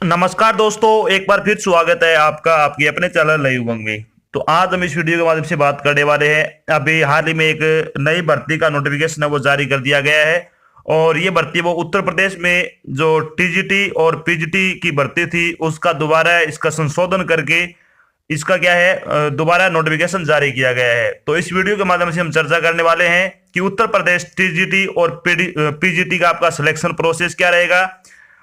नमस्कार दोस्तों, एक बार फिर स्वागत है आपका आपके अपने चैनल नई उमंग में। तो आज हम इस वीडियो के माध्यम से बात करने वाले हैं। अभी हाल ही में एक नई भर्ती का नोटिफिकेशन है वो जारी कर दिया गया है। और ये भर्ती वो उत्तर प्रदेश में जो टीजीटी और पीजीटी की भर्ती थी उसका दोबारा इसका संशोधन करके इसका क्या है दोबारा नोटिफिकेशन जारी किया गया है। तो इस वीडियो के माध्यम से हम चर्चा करने वाले हैं कि उत्तर प्रदेश टीजीटी और पीजीटी का आपका सिलेक्शन प्रोसेस क्या रहेगा।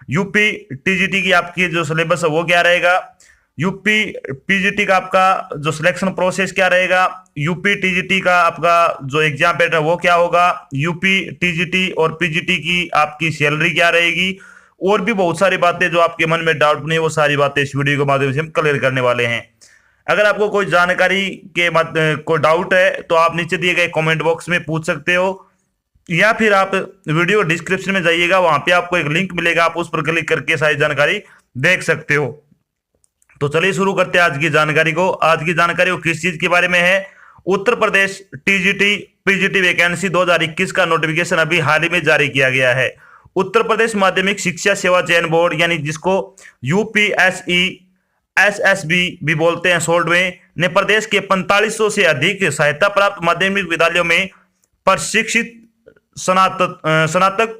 यूपी टीजीटी की आपकी जो सिलेबस है वो क्या रहेगा। यूपी पीजीटी का आपका जो सिलेक्शन प्रोसेस क्या रहेगा। यूपी टीजीटी का आपका जो एग्जाम पैटर्न वो क्या होगा। यूपी टीजीटी और पीजीटी की आपकी सैलरी क्या रहेगी। और भी बहुत सारी बातें जो आपके मन में डाउट नहीं, वो सारी बातें इस वीडियो के माध्यम से हम क्लियर करने वाले हैं। अगर आपको कोई जानकारी के कोई डाउट है तो आप नीचे दिए गए कमेंट बॉक्स में पूछ सकते हो, या फिर आप वीडियो डिस्क्रिप्शन में जाइएगा, वहां पे आपको एक लिंक मिलेगा, आप उस पर क्लिक करके सारी जानकारी देख सकते हो। तो चलिए शुरू करते हैं आज की जानकारी को। आज की जानकारी वो किस चीज के बारे में है। Uttar Pradesh TGT PGT vacancy 2021 का नोटिफिकेशन अभी हाल ही में जारी किया गया है। उत्तर प्रदेश माध्यमिक शिक्षा सेवा चयन बोर्ड यानी जिसको यूपीएसई एसएसबी भी बोलते हैं शॉर्ट में, ने प्रदेश के 4500 से अधिक सहायता प्राप्त माध्यमिक विद्यालयों में प्रशिक्षित स्नातक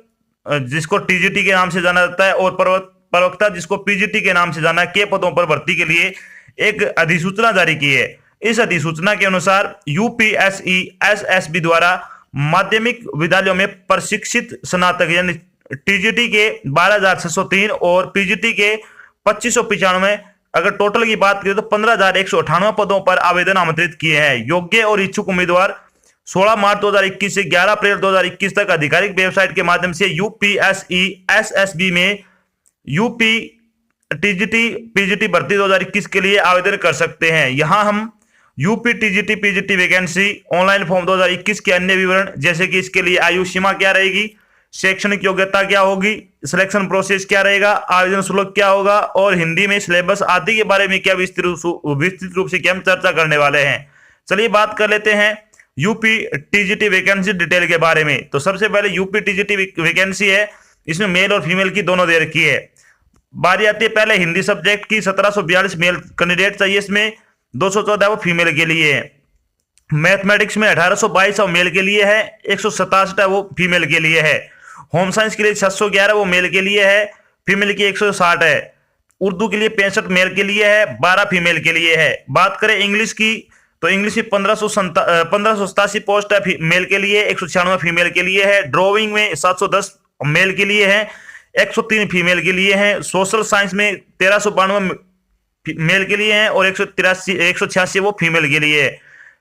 जिसको टीजीटी के नाम से जाना जाता है और प्रवक्ता जिसको पीजीटी के नाम से जाना है के पदों पर भर्ती के लिए एक अधिसूचना जारी की है। इस अधिसूचना के अनुसार यूपीएसई एसएसबी द्वारा माध्यमिक विद्यालयों में प्रशिक्षित स्नातक यानी टीजीटी के 12,603 और पीजीटी के 2,595, अगर टोटल की बात करें तो 15,198 पदों पर आवेदन आमंत्रित किए हैं। योग्य और इच्छुक उम्मीदवार 16 मार्च 2021 से 11 अप्रैल 2021 तक आधिकारिक वेबसाइट के माध्यम से यूपीएसई एसएसबी में यूपी टीजीटी पीजीटी भर्ती 2021 के लिए आवेदन कर सकते हैं। यहां हम UP TGT PGT vacancy online form 2021 के अन्य विवरण जैसे कि इसके लिए आयु सीमा क्या रहेगी, शैक्षणिक योग्यता क्या होगी, सिलेक्शन प्रोसेस क्या रहेगा, आवेदन शुल्क क्या होगा और हिंदी में सिलेबस आदि के बारे में क्या विस्तृत रूप से क्या हम चर्चा करने वाले हैं। चलिए बात कर लेते हैं यूपी टीजीटी वैकेंसी डिटेल के बारे में। तो सबसे पहले यूपी टीजीटी वैकेंसी है, इसमें मेल और फीमेल की दोनों दे रखी है। बारी आती है पहले हिंदी सब्जेक्ट की, 1742 मेल कैंडिडेट चाहिए, इसमें 214 वो फीमेल के लिए है। मैथमेटिक्स में 1822 वो मेल के लिए है, 167 वो फीमेल के लिए है। होम साइंस के लिए 711 वो मेल के लिए है, फीमेल की 160 है। उर्दू के लिए 65 मेल के लिए है, 12 फीमेल के लिए है। बात करें इंग्लिश की तो इंग्लिश में 1587 पोस्ट है मेल के लिए, 196 फीमेल के लिए है। ड्राइंग में 710 मेल के लिए है, 103 फीमेल के लिए है। सोशल साइंस में 1392 मेल के लिए है और 186 वो फीमेल के लिए है।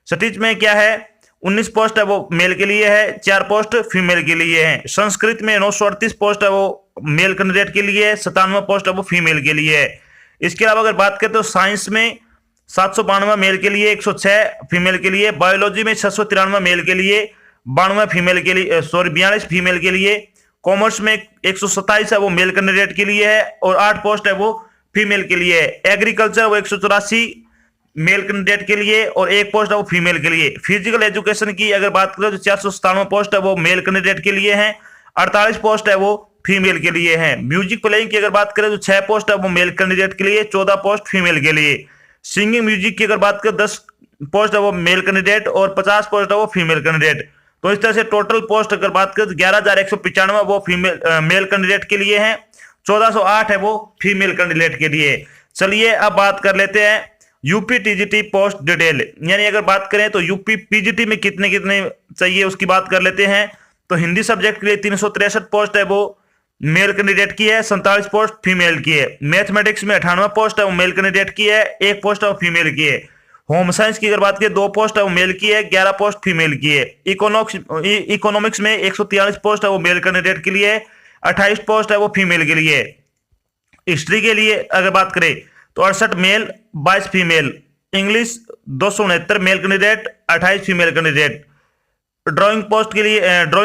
स्टिच में क्या है, 19 पोस्ट है वो मेल के लिए है, 4 पोस्ट फीमेल के लिए है। संस्कृत में 938 पोस्ट है वो मेल कैंडिडेट के लिए है, 97 पोस्ट है वो फीमेल के लिए है। इसके अलावा अगर बात करें तो साइंस में 792 मेल के लिए, 106 फीमेल के लिए। बायोलॉजी में 693 मेल के लिए, 92 फीमेल के लिए, 42 फीमेल के लिए। कॉमर्स में 127 है वो मेल कैंडिडेट के लिए है और 8 पोस्ट है वो फीमेल के लिए है। एग्रीकल्चर वो 184 मेल कैंडिडेट के लिए और 1 पोस्ट है वो फीमेल के लिए। फिजिकल एजुकेशन की अगर बात करें तो 497 पोस्ट है वो मेल कैंडिडेट के लिए है, 48 पोस्ट है वो फीमेल के लिए है। म्यूजिक प्लेइंग की अगर बात करें तो 6 पोस्ट है वो मेल कैंडिडेट के लिए, 14 पोस्ट फीमेल के लिए। सिंगिंग म्यूजिक की अगर बात करें 10 पोस्ट है वो मेल कैंडिडेट और 50 पोस्ट है वो फीमेल कैंडिडेट। तो इस तरह से टोटल पोस्ट अगर बात करें तो 11,195 वो फीमेल मेल कैंडिडेट के लिए है, 1408 है वो फीमेल कैंडिडेट के लिए। चलिए अब बात कर लेते हैं यूपी टीजीटी पोस्ट डिटेल, यानी अगर बात करें तो यूपी पीजीटी में कितने कितने चाहिए उसकी बात कर लेते हैं। तो हिंदी सब्जेक्ट के लिए 363 पोस्ट है वो मेल कैंडिडेट की है, 47 पोस्ट फीमेल की है। मैथमेटिक्स में 98 पोस्ट है वो मेल कैंडिडेट की है, 1 पोस्ट है वो फीमेल की है। होम साइंस की अगर बात करें 2 पोस्ट है वो मेल की है, 11 पोस्ट फीमेल की है। इकोनॉमिक्स में 143 पोस्ट है वो मेल कैंडिडेट के लिए, 28 पोस्ट है वो फीमेल के लिए। हिस्ट्री के लिए अगर बात करें तो 68 male 22 female. English 269 male candidate, 28 female candidate. Drawing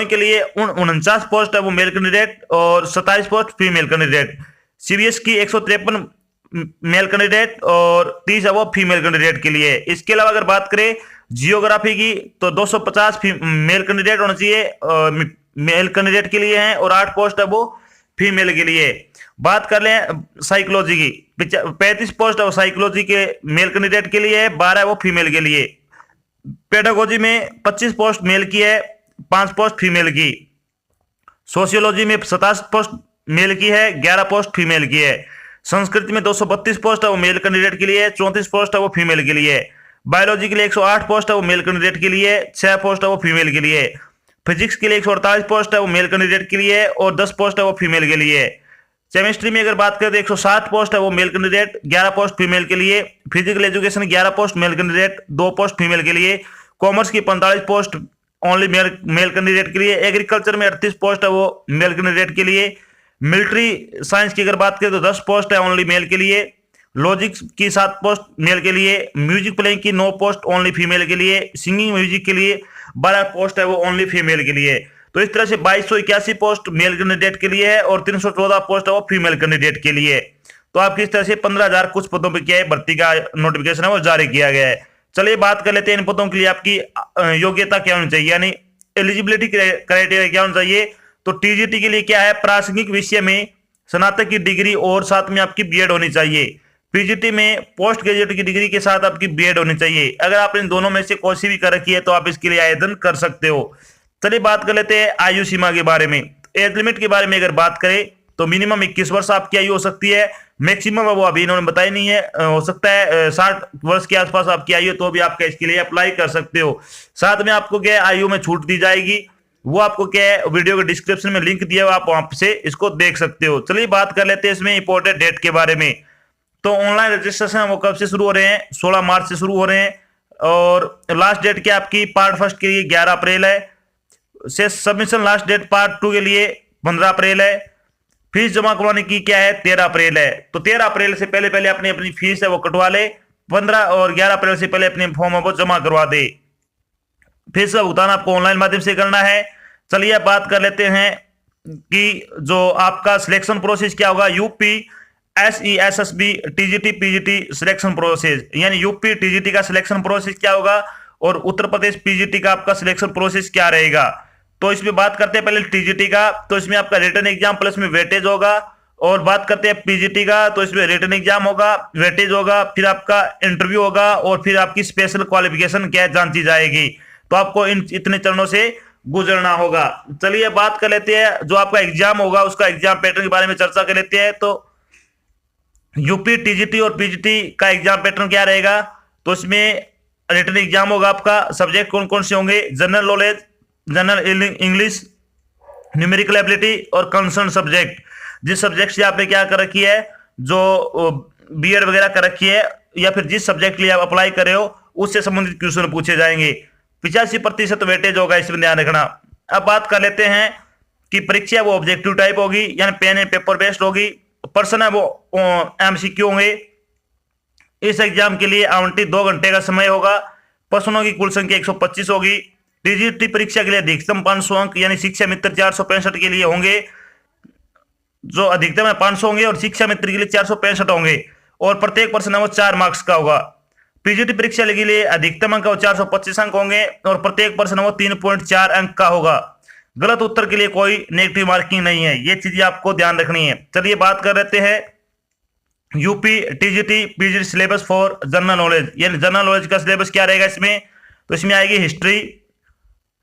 के लिए 49 पोस्ट है वो मेल कैंडिडेट और 27 पोस्ट फीमेल कैंडिडेट। सीबीएस की 153 मेल कैंडिडेट और 30 है वो फीमेल कैंडिडेट के लिए। इसके अलावा अगर बात करें जियोग्राफी की तो 250 मेल कैंडिडेट होना चाहिए मेल कैंडिडेट के लिए हैं और 8 पोस्ट है वो फीमेल के लिए। बात कर लें साइकोलॉजी की, 35 पोस्ट वो साइकोलॉजी के मेल कैंडिडेट के लिए है, 12 वो फीमेल के लिए। पेडागोजी में 25 पोस्ट मेल की है, 5 पोस्ट फीमेल की। सोशियोलॉजी में 27 पोस्ट मेल की है, 11 पोस्ट फीमेल की है। संस्कृत में 232 पोस्ट है वो मेल कैंडिडेट के लिए, 34 पोस्ट है वो फीमेल के लिए। बायोलॉजी के लिए 108 पोस्ट है वो मेल कैंडिडेट के लिए, 6 पोस्ट है वो फीमेल के लिए। फिजिक्स के लिए 148 पोस्ट है वो मेल कैंडिडेट के लिए और 10 पोस्ट है वो फीमेल के लिए। केमिस्ट्री में अगर बात करें तो 160 पोस्ट है वो मेल कैंडिडेट, 11 पोस्ट फीमेल के लिए। Physical education 11 post male candidate, 2 post female के लिए। कॉमर्स की 45 पोस्ट ओनली मेल कैंडिडेट के लिए। एग्रीकल्चर में 38 पोस्ट है वो मेल कैंडिडेट के लिए। मिलिट्री साइंस की अगर बात करें तो 10 पोस्ट है ओनली मेल के लिए। लॉजिक्स की 7 पोस्ट मेल के लिए। म्यूजिक प्लेइंग की 9 पोस्ट ओनली फीमेल के लिए। सिंगिंग म्यूजिक के लिए 12 पोस्ट है वो ओनली फीमेल के लिए। तो इस तरह से 2281 पोस्ट मेल कैंडिडेट के लिए है और 314 पोस्ट है वो फीमेल कैंडिडेट के लिए। तो आपकी इस तरह से 15,000 कुछ पदों पर क्या है भर्ती का नोटिफिकेशन है वो जारी किया गया है। चलिए बात कर लेते हैं इन पदों के लिए आपकी योग्यता क्या होनी चाहिए, यानी एलिजिबिलिटी क्राइटेरिया क्या होना चाहिए। तो टीजीटी के लिए क्या है, प्रासंगिक विषय में स्नातक की डिग्री और साथ में आपकी बीएड होनी चाहिए। पीजीटी में पोस्ट ग्रेजुएट की डिग्री के साथ आपकी बीएड होनी चाहिए। अगर आप इन दोनों में से कोई सी भी कर रखी है तो आप इसके लिए आवेदन कर सकते हो। चलिए बात कर लेते हैं आयु सीमा के बारे में। एज लिमिट के बारे में अगर बात करें तो मिनिमम 21 वर्ष आपकी आयु हो सकती है, मैक्सिमम वो अभी इन्होंने बताई नहीं है, हो सकता है 60 वर्ष के आसपास आपकी आयु, तो भी आपका इसके लिए अप्लाई कर सकते हो। साथ में आपको क्या आयु में छूट दी जाएगी, वो आपको क्या है वीडियो के डिस्क्रिप्शन में लिंक दिया हुआ, आप वहां से इसको देख सकते हो। चलिए बात कर लेते हैं इसमें इंपॉर्टेंट डेट के बारे में। तो ऑनलाइन रजिस्ट्रेशन वो कब से शुरू हो रहे हैं, 16 मार्च से शुरू हो रहे हैं और लास्ट डेट क्या आपकी पार्ट फर्स्ट के लिए 11 अप्रैल है। से सबमिशन लास्ट डेट पार्ट 2 के लिए 15 अप्रैल है। फीस जमा करवाने की क्या है 13 अप्रैल है। तो 13 अप्रैल से पहले पहले अपनी फीस है वो कटवा ले, 15 और 11 अप्रैल से पहले अपने फॉर्म है वो जमा करवा दे। फीस का भुगतान आपको ऑनलाइन माध्यम से करना है। चलिए अब बात कर लेते हैं कि जो आपका सिलेक्शन प्रोसेस क्या होगा। UP SESSB TGT PGT selection process, यानी यूपी टीजीटी का सिलेक्शन प्रोसेस क्या होगा और उत्तर प्रदेश पीजीटी का आपका सिलेक्शन प्रोसेस क्या रहेगा। तो इसमें बात करते हैं पहले टीजीटी का, तो इसमें आपका रिटन एग्जाम प्लस में वेटेज होगा। और बात करते हैं पीजीटी का, तो इसमें रिटन एग्जाम होगा, वेटेज होगा, फिर आपका इंटरव्यू होगा और फिर आपकी स्पेशल क्वालिफिकेशन क्या जांची जाएगी। तो आपको इन इतने चरणों से गुजरना होगा। चलिए बात कर लेते हैं जो आपका एग्जाम होगा उसका एग्जाम पैटर्न के बारे में चर्चा कर लेते हैं। तो यूपी टीजीटी और पीजीटी का एग्जाम पैटर्न क्या रहेगा, तो इसमें रिटन एग्जाम होगा आपका। सब्जेक्ट कौन कौन से होंगे, general knowledge, general English, numerical ability और कंसर्न सब्जेक्ट। जिस सब्जेक्ट से आपने क्या कर रखी है, जो बीएड वगैरह कर रखी है या फिर जिस सब्जेक्ट के लिए आप अप्लाई कर रहे हो उससे संबंधित क्वेश्चन पूछे जाएंगे। 85% वेटेज होगा, इसमें ध्यान रखना। अब बात कर लेते हैं कि परीक्षा वो ऑब्जेक्टिव टाइप होगी, यानी पेन एंड पेपर बेस्ड होगी। पर्सन है वो एमसीक्यू होंगे। इस एग्जाम के लिए आवंटित 2 घंटे का समय होगा। प्रश्नों की कुल संख्या 125 होगी। टीजीटी परीक्षा के लिए अधिकतम 500 अंक, यानी शिक्षा मित्र 465 के लिए होंगे, जो अधिकतम है 500 होंगे और शिक्षा मित्र के लिए 465 होंगे और प्रत्येक प्रश्न है वो 4 मार्क्स का होगा। पीजीटी परीक्षा के लिए अधिकतम अंक 425 अंक होंगे और प्रत्येक प्रश्न वो 3.4 अंक का होगा। गलत उत्तर के लिए कोई नेगेटिव मार्किंग नहीं है, ये चीजें आपको ध्यान रखनी है। चलिए बात कर लेते हैं UP TGT PGT syllabus for general knowledge, यानी जनरल नॉलेज का सिलेबस क्या रहेगा इसमें। तो इसमें आएगी history,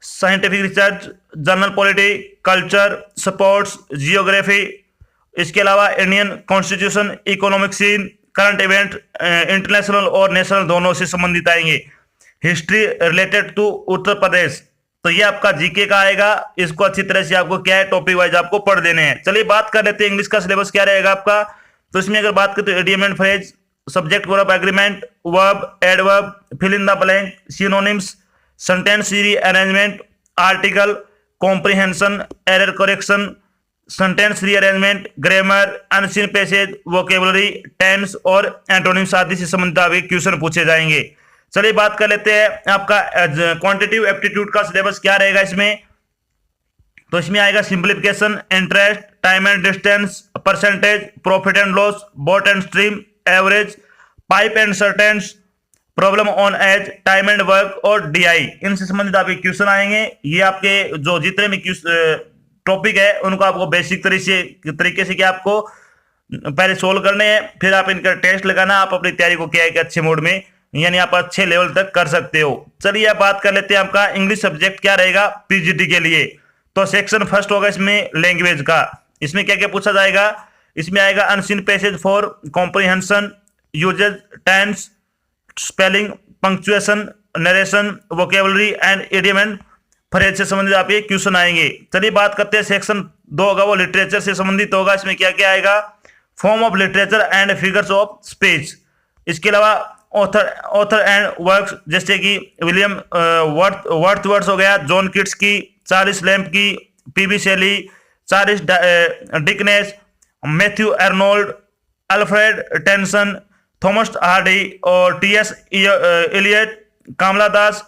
scientific research, general polity, culture, sports, geography, इसके अलावा Indian constitution, economic scene, current event, international और नेशनल दोनों से संबंधित आएंगे। History related to Uttar Pradesh, तो ये आपका जीके का आएगा। इसको अच्छी तरह से आपको क्या है टॉपिक वाइज आपको पढ़ देने हैं। चलिए बात कर लेते हैं इंग्लिश का सिलेबस क्या रहेगा आपका। तो इसमें अगर बात करें तो idiom and phrase, subject verb agreement, verb, adverb, fill in the blank, synonyms, sentence rearrangement, article, comprehension, error correction, sentence rearrangement, grammar, unseen passage, vocabulary, tense और एंटोनिम्स आदि से संबंधित क्वेश्चन पूछे जाएंगे। चलिए बात कर लेते हैं आपका क्वांटिटेटिव एप्टीट्यूड का सिलेबस क्या रहेगा इसमें। तो इसमें आएगा simplification, interest, time and distance, percentage, profit and loss, boat and stream, average, pipe and cisterns, problem on age, time and work और डीआई, इनसे संबंधित आपके क्वेश्चन आएंगे। ये आपके जो जितने भी टॉपिक है उनको आपको बेसिक तरीके से क्या आपको पहले सोल्व करने हैं, फिर आप इनका टेस्ट लगाना, आप अपनी तैयारी को क्या है कि अच्छे मोड में यानी आप अच्छे लेवल तक कर सकते हो। चलिए आप बात कर लेते हैं आपका इंग्लिश सब्जेक्ट क्या रहेगा पीजीटी के लिए। तो सेक्शन फर्स्ट होगा इसमें लैंग्वेज का। इसमें क्या क्या पूछा जाएगा, इसमें आएगा unseen passage for comprehension, usages, tense, spelling, punctuation, narration, vocabulary and idiom and phrase से संबंधित आप ये क्वेश्चन आएंगे। चलिए बात करते हैं सेक्शन 2 होगा वो लिटरेचर से संबंधित होगा। इसमें क्या क्या आएगा, form of literature and figures of speech. इसके अलावा ऑथर एंड वर्क्स जैसे कि विलियम वर्ड्सवर्थ हो गया, जॉन किट्स की, चार्ल्स लैम्प की, PB Shelley, Charles Dickens, Matthew Arnold, Alfred Tennyson, Thomas Hardy और टीएस इलियट, कमला दास।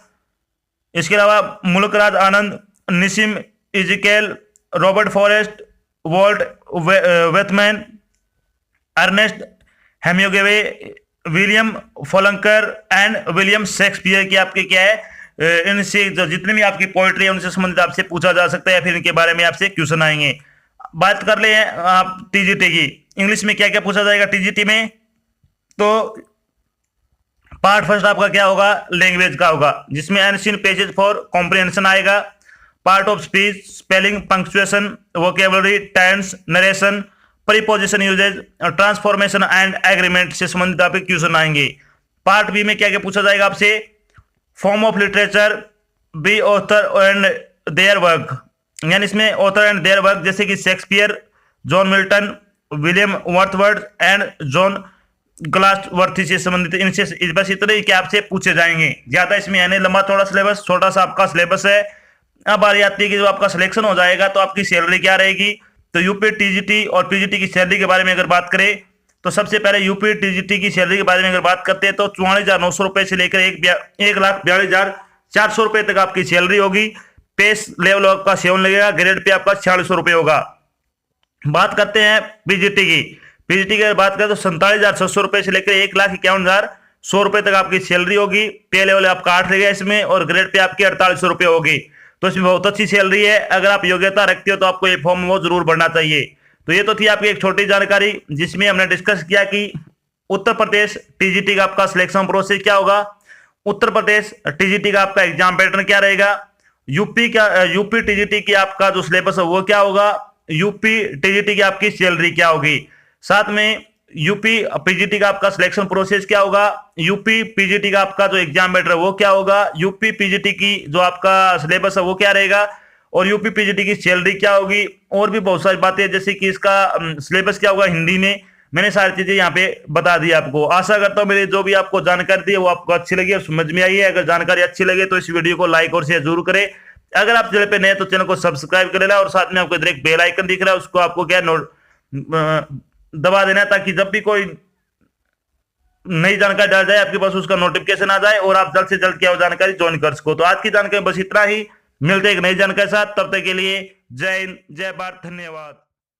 इसके अलावा Mulk Raj Anand, Nissim Ezekiel, Robert Frost, Walt Whitman, Ernest Hemingway, William Faulkner and William Shakespeare की आपके क्या है इनसे जो जितने भी आपकी पोइट्री है उनसे संबंधित आपसे पूछा जा सकता है या फिर इनके बारे में आपसे क्वेश्चन आएंगे। बात कर ले आप टीजीटी की, इंग्लिश में क्या क्या पूछा जाएगा टीजीटी में। तो पार्ट फर्स्ट आपका क्या होगा, लैंग्वेज का होगा, जिसमें एनसीन पेजेस फॉर कॉम्प्रिहेंशन आएगा, part of speech, spelling, punctuation, vocabulary, tense, narration, preposition usages, transformation and agreement से संबंधित आपके क्वेश्चन आएंगे। पार्ट बी में क्या क्या पूछा जाएगा आपसे, form of literature, B author and their work, यानी इसमें ऑथर एंड देयर वर्क जैसे कि Shakespeare, John Milton, William Wordsworth and John Galsworthy से संबंधित इनसे बस इतने कि आपसे पूछे जाएंगे। ज्यादा इसमें यानी लंबा थोड़ा सिलेबस, छोटा सा आपका सिलेबस है। अब बारी आती है कि जो आपका सिलेक्शन हो जाएगा तो आपकी सैलरी क्या रहेगी। तो यूपी टीजीटी और पीजीटी की सैलरी के बारे में अगर बात करें तो सबसे पहले यूपी टीजीटी की सैलरी के बारे में अगर बात करते हैं तो 44,900 रुपए से लेकर 1,42,400 रुपए तक आपकी सैलरी होगी। पेस लेवल आपका 7 लगेगा, ग्रेड पे आपका 4600 रुपए होगा। बात करते हैं पीजीटी की, पीजीटी की बात करें तो 47,600 रुपए से लेकर 1,51,100 रुपए तक आपकी सैलरी होगी। पे लेवल आपका 8 रहेगा इसमें और ग्रेड पे आपकी 4800 रुपए होगी। तो इसमें बहुत अच्छी सैलरी है। अगर आप योग्यता रखते हो तो आपको ये फॉर्म वो जरूर भरना चाहिए। तो ये तो थी आपकी एक छोटी जानकारी जिसमें हमने डिस्कस किया कि उत्तर प्रदेश टीजीटी का आपका सिलेक्शन प्रोसेस क्या होगा, उत्तर प्रदेश टीजीटी का आपका एग्जाम पैटर्न क्या रहेगा, यूपी टीजीटी की आपका जो सिलेबस है वो क्या होगा, यूपी टीजीटी की आपकी सैलरी क्या होगी, साथ में यूपी पीजीटी का आपका सिलेक्शन प्रोसेस क्या होगा, यूपी पीजीटी का आपका जो एग्जाम पैटर्न है वो क्या होगा, यूपी पीजीटी की जो आपका सिलेबस है वो क्या रहेगा और यूपी पीजीटी की सैलरी क्या होगी। और भी बहुत सारी बातें जैसे कि इसका सिलेबस क्या होगा हिंदी में, मैंने सारी चीजें यहाँ पे बता दी आपको। आशा करता हूँ मेरी जो भी आपको जानकारी दी है वो आपको अच्छी लगी और समझ में आई है। अगर जानकारी अच्छी लगे तो इस वीडियो को लाइक और शेयर जरूर करें। अगर आप चैनल पे नए तो चैनल को सब्सक्राइब कर लेना और साथ में आपको इधर एक बेल आइकन दिख रहा है उसको आपको क्या दबा देना ताकि जब भी कोई नई जानकारी डाल जाए आपके पास उसका नोटिफिकेशन आ जाए और आप जल्द से जल्द क्या जानकारी ज्वाइन कर सको। तो आज की जानकारी बस इतना ही, मिलते एक नई जानकारी के साथ, तब तक के लिए जय हिंद, जय भारत, धन्यवाद।